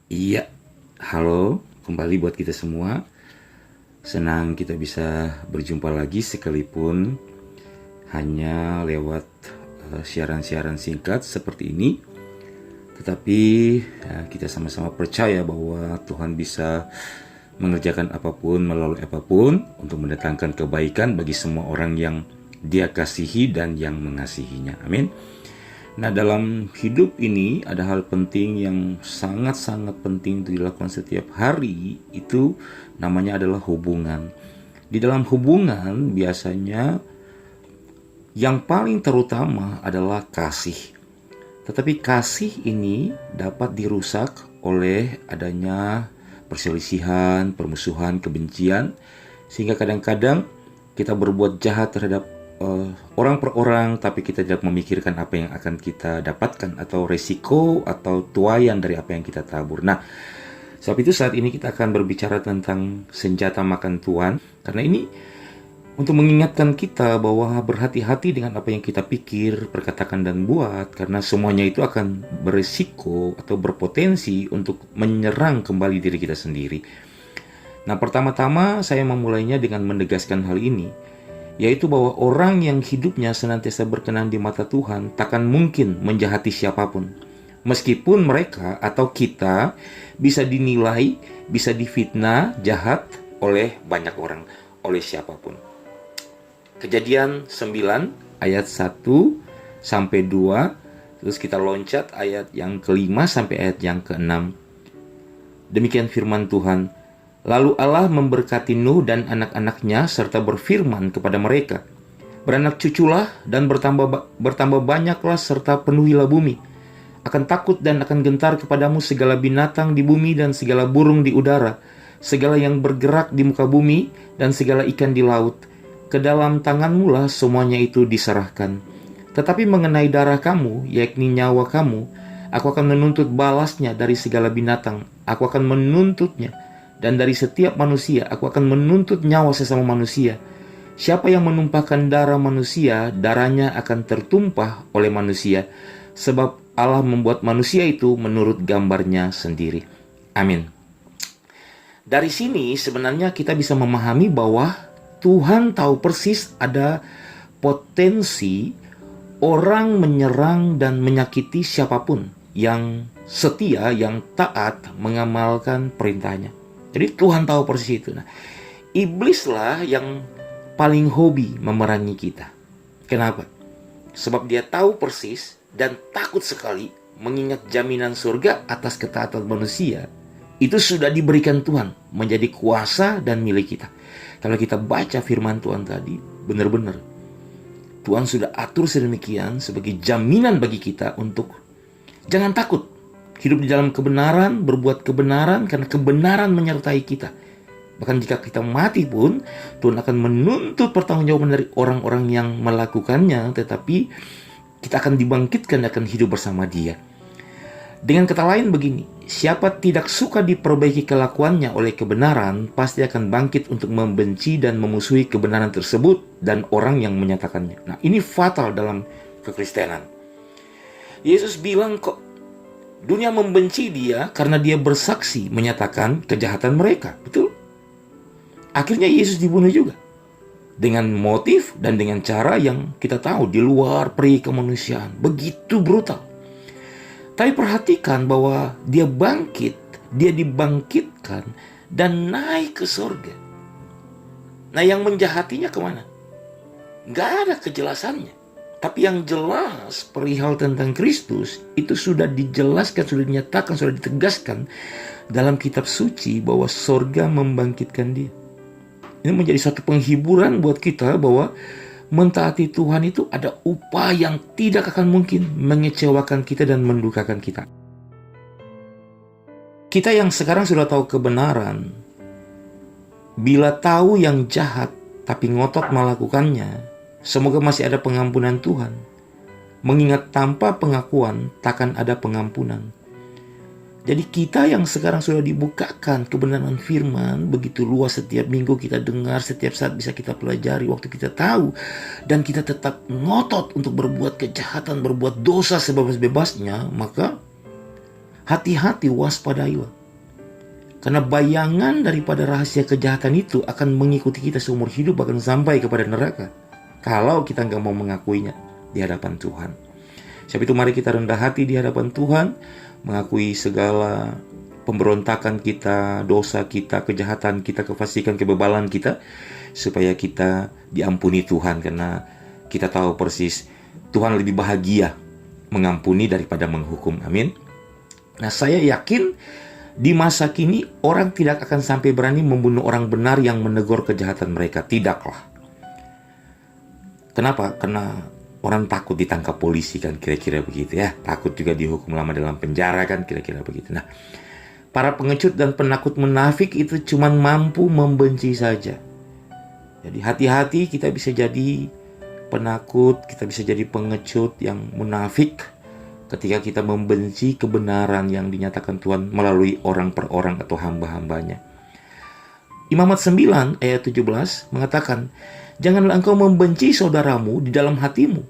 Iya, halo kembali buat kita semua. Senang kita bisa berjumpa lagi sekalipun hanya lewat siaran-siaran singkat seperti ini. Tetapi kita sama-sama percaya bahwa Tuhan bisa mengerjakan apapun melalui apapun untuk mendatangkan kebaikan bagi semua orang yang Dia kasihi dan yang mengasihinya. Amin. Nah, dalam hidup ini ada hal penting yang sangat-sangat penting untuk dilakukan setiap hari, itu namanya adalah hubungan. Di dalam hubungan biasanya yang paling terutama adalah kasih. Tetapi kasih ini dapat dirusak oleh adanya perselisihan, permusuhan, kebencian, sehingga kadang-kadang kita berbuat jahat terhadap orang per orang, tapi kita tidak memikirkan apa yang akan kita dapatkan atau resiko atau tuaian dari apa yang kita tabur. Nah, sebab itu saat ini kita akan berbicara tentang senjata makan tuan, karena ini untuk mengingatkan kita bahwa berhati-hati dengan apa yang kita pikir, perkatakan dan buat, karena semuanya itu akan beresiko atau berpotensi untuk menyerang kembali diri kita sendiri. Nah, pertama-tama saya memulainya dengan menegaskan hal ini, yaitu bahwa orang yang hidupnya senantiasa berkenan di mata Tuhan takkan mungkin menjahati siapapun. Meskipun mereka atau kita bisa dinilai, bisa difitnah, jahat oleh banyak orang, oleh siapapun. Kejadian 9 ayat 1 sampai 2, terus kita loncat ayat yang ke-5 sampai ayat yang ke-6. Demikian firman Tuhan. Lalu Allah memberkati Nuh dan anak-anaknya serta berfirman kepada mereka, beranak cuculah dan bertambah banyaklah serta penuhilah bumi. Akan takut dan akan gentar kepadamu segala binatang di bumi dan segala burung di udara, segala yang bergerak di muka bumi dan segala ikan di laut. Ke dalam tanganmu lah semuanya itu diserahkan. Tetapi mengenai darah kamu, yakni nyawa kamu, aku akan menuntut balasnya dari segala binatang. Aku akan menuntutnya. Dan dari setiap manusia, aku akan menuntut nyawa sesama manusia. Siapa yang menumpahkan darah manusia, darahnya akan tertumpah oleh manusia. Sebab Allah membuat manusia itu menurut gambarnya sendiri. Amin. Dari sini sebenarnya kita bisa memahami bahwa Tuhan tahu persis ada potensi orang menyerang dan menyakiti siapapun yang setia, yang taat mengamalkan perintahnya. Jadi Tuhan tahu persis itu. Nah, iblislah yang paling hobi memerangi kita. Kenapa? Sebab dia tahu persis dan takut sekali mengingat jaminan surga atas ketaatan manusia. Itu sudah diberikan Tuhan menjadi kuasa dan milik kita. Kalau kita baca firman Tuhan tadi, benar-benar Tuhan sudah atur sedemikian sebagai jaminan bagi kita untuk jangan takut. Hidup di dalam kebenaran, berbuat kebenaran, karena kebenaran menyertai kita. Bahkan jika kita mati pun, Tuhan akan menuntut pertanggungjawaban dari orang-orang yang melakukannya, tetapi kita akan dibangkitkan dan akan hidup bersama Dia. Dengan kata lain begini, siapa tidak suka diperbaiki kelakuannya oleh kebenaran, pasti akan bangkit untuk membenci dan memusuhi kebenaran tersebut dan orang yang menyatakannya. Nah, ini fatal dalam kekristenan. Yesus bilang kok, dunia membenci dia karena dia bersaksi menyatakan kejahatan mereka. Betul? Akhirnya Yesus dibunuh juga. Dengan motif dan dengan cara yang kita tahu di luar peri kemanusiaan. Begitu brutal. Tapi perhatikan bahwa dia bangkit, dia dibangkitkan dan naik ke surga. Nah, yang menjahatinya kemana? Gak ada kejelasannya. Tapi yang jelas perihal tentang Kristus itu sudah dijelaskan, sudah dinyatakan, sudah ditegaskan dalam kitab suci bahwa surga membangkitkan dia. Ini menjadi satu penghiburan buat kita bahwa mentaati Tuhan itu ada upah yang tidak akan mungkin mengecewakan kita dan mendukakan kita. Kita yang sekarang sudah tahu kebenaran, bila tahu yang jahat tapi ngotot melakukannya, semoga masih ada pengampunan Tuhan. Mengingat tanpa pengakuan takkan ada pengampunan. Jadi kita yang sekarang sudah dibukakan kebenaran firman begitu luas, setiap minggu kita dengar, setiap saat bisa kita pelajari, waktu kita tahu, dan kita tetap ngotot untuk berbuat kejahatan, berbuat dosa sebebas-bebasnya, maka hati-hati, waspadailah. Karena bayangan daripada rahasia kejahatan itu akan mengikuti kita seumur hidup, bahkan sampai kepada neraka, kalau kita nggak mau mengakuinya di hadapan Tuhan. Sebab itu mari kita rendah hati di hadapan Tuhan, mengakui segala pemberontakan kita, dosa kita, kejahatan kita, kefasikan, kebebalan kita, supaya kita diampuni Tuhan. Karena kita tahu persis Tuhan lebih bahagia mengampuni daripada menghukum. Amin. Nah, saya yakin di masa kini orang tidak akan sampai berani membunuh orang benar yang menegur kejahatan mereka. Tidaklah. Kenapa? Karena orang takut ditangkap polisi kan, kira-kira begitu ya. Takut juga dihukum lama dalam penjara kan, kira-kira begitu. Nah, para pengecut dan penakut munafik itu cuma mampu membenci saja. Jadi hati-hati, kita bisa jadi penakut, kita bisa jadi pengecut yang munafik ketika kita membenci kebenaran yang dinyatakan Tuhan melalui orang per orang atau hamba-hambanya. Imamat 9 ayat 17 mengatakan, janganlah engkau membenci saudaramu di dalam hatimu,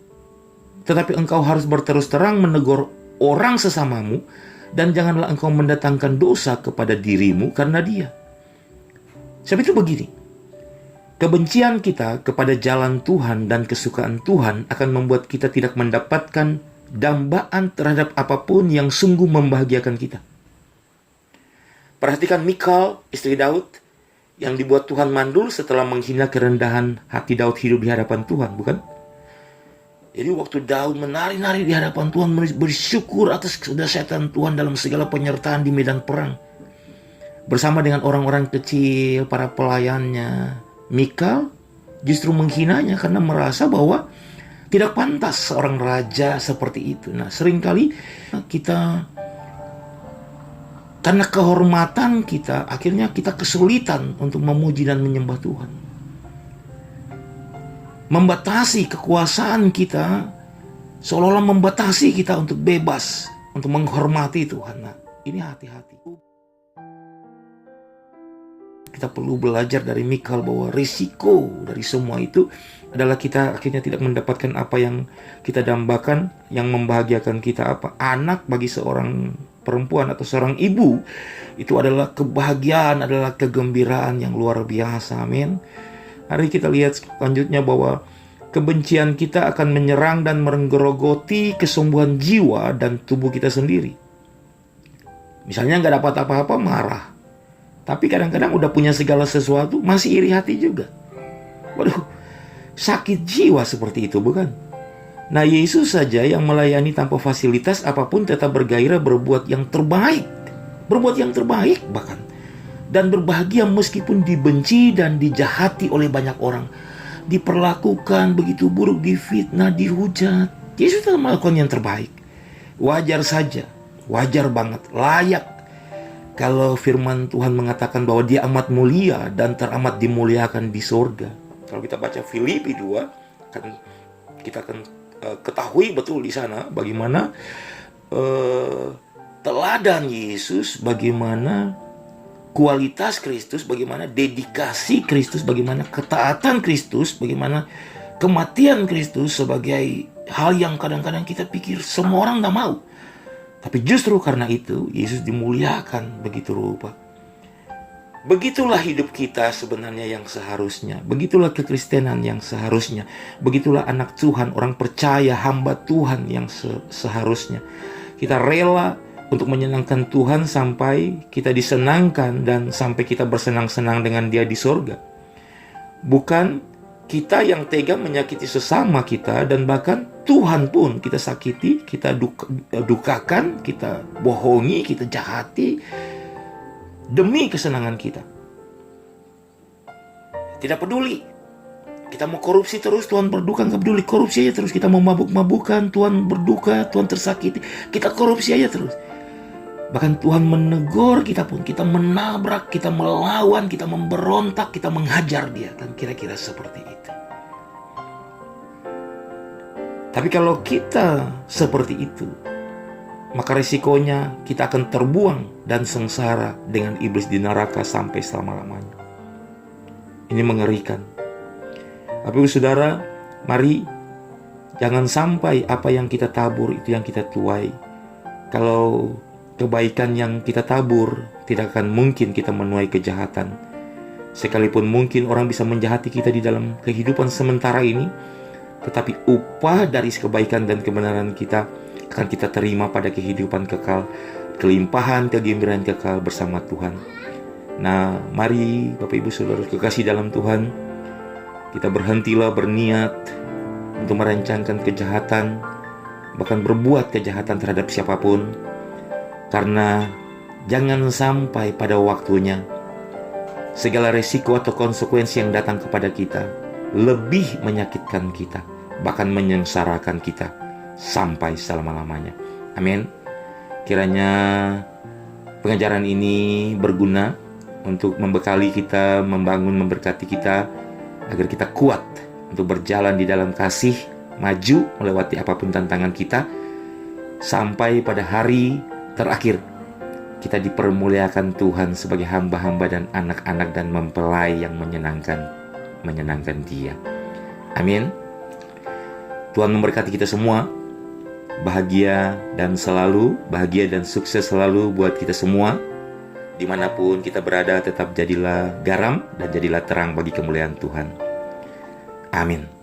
tetapi engkau harus berterus terang menegur orang sesamamu, dan janganlah engkau mendatangkan dosa kepada dirimu karena dia. Sebab itu begini, kebencian kita kepada jalan Tuhan dan kesukaan Tuhan akan membuat kita tidak mendapatkan dambaan terhadap apapun yang sungguh membahagiakan kita. Perhatikan Mikal, istri Daud, yang dibuat Tuhan mandul setelah menghina kerendahan hati Daud hidup di hadapan Tuhan, bukan? Jadi waktu Daud menari-nari di hadapan Tuhan, bersyukur atas kedahsyatan Tuhan dalam segala penyertaan di medan perang, bersama dengan orang-orang kecil, para pelayannya, Mikal justru menghinanya karena merasa bahwa tidak pantas seorang raja seperti itu. Nah, seringkali kita karena kehormatan kita, akhirnya kita kesulitan untuk memuji dan menyembah Tuhan. Membatasi kekuasaan kita, seolah-olah membatasi kita untuk bebas, untuk menghormati Tuhan. Nah, ini hati-hati. Kita perlu belajar dari Mikal bahwa risiko dari semua itu adalah kita akhirnya tidak mendapatkan apa yang kita dambakan, yang membahagiakan kita apa. Anak bagi seorang perempuan atau seorang ibu itu adalah kebahagiaan, adalah kegembiraan yang luar biasa. Amin. Hari kita lihat selanjutnya bahwa kebencian kita akan menyerang dan menggerogoti kesembuhan jiwa dan tubuh kita sendiri. Misalnya nggak dapat apa-apa, marah. Tapi kadang-kadang udah punya segala sesuatu, masih iri hati juga. Waduh, sakit jiwa seperti itu, bukan? Nah, Yesus saja yang melayani tanpa fasilitas apapun tetap bergairah berbuat yang terbaik. Berbuat yang terbaik bahkan. Dan berbahagia meskipun dibenci dan dijahati oleh banyak orang. Diperlakukan begitu buruk, difitnah, dihujat. Yesus tetap melakukan yang terbaik. Wajar saja, wajar banget, layak. Kalau firman Tuhan mengatakan bahwa dia amat mulia dan teramat dimuliakan di sorga. Kalau kita baca Filipi 2, kita akan ketahui betul di sana bagaimana teladan Yesus, bagaimana kualitas Kristus, bagaimana dedikasi Kristus, bagaimana ketaatan Kristus, bagaimana kematian Kristus sebagai hal yang kadang-kadang kita pikir semua orang gak mau. Tapi justru karena itu Yesus dimuliakan begitu rupa. Begitulah hidup kita sebenarnya yang seharusnya. Begitulah kekristenan yang seharusnya. Begitulah anak Tuhan, orang percaya, hamba Tuhan yang seharusnya. Kita rela untuk menyenangkan Tuhan sampai kita disenangkan dan sampai kita bersenang-senang dengan Dia di sorga. Bukan kita yang tega menyakiti sesama kita, dan bahkan Tuhan pun kita sakiti, kita dukakan, kita bohongi, kita jahati demi kesenangan kita. Tidak peduli kita mau korupsi terus, Tuhan berduka, nggak peduli, korupsi aja terus. Kita mau mabuk-mabukan, Tuhan berduka, Tuhan tersakiti, kita korupsi aja terus. Bahkan Tuhan menegur kita pun, kita menabrak, kita melawan, kita memberontak, kita menghajar Dia, kan kira-kira seperti itu. Tapi kalau kita seperti itu, maka resikonya kita akan terbuang dan sengsara dengan iblis di neraka sampai selama-lamanya. Ini mengerikan. Tapi saudara, mari jangan sampai apa yang kita tabur itu yang kita tuai. Kalau kebaikan yang kita tabur, tidak akan mungkin kita menuai kejahatan. Sekalipun mungkin orang bisa menjahati kita di dalam kehidupan sementara ini, tetapi upah dari kebaikan dan kebenaran kita akan kita terima pada kehidupan kekal, kelimpahan, kegembiraan kekal bersama Tuhan. Nah, mari Bapak Ibu Saudara kekasih dalam Tuhan, kita berhentilah berniat untuk merancangkan kejahatan, bahkan berbuat kejahatan terhadap siapapun, karena jangan sampai pada waktunya segala resiko atau konsekuensi yang datang kepada kita lebih menyakitkan kita, bahkan menyengsarakan kita sampai selama-lamanya. Amin. Kiranya pengajaran ini berguna untuk membekali kita, membangun, memberkati kita, agar kita kuat untuk berjalan di dalam kasih, maju melewati apapun tantangan kita, sampai pada hari terakhir kita dipermuliakan Tuhan sebagai hamba-hamba dan anak-anak dan mempelai yang menyenangkan Dia. Amin. Tuhan memberkati kita semua. Bahagia dan sukses selalu buat kita semua. Dimanapun kita berada, tetap jadilah garam dan jadilah terang bagi kemuliaan Tuhan. Amin.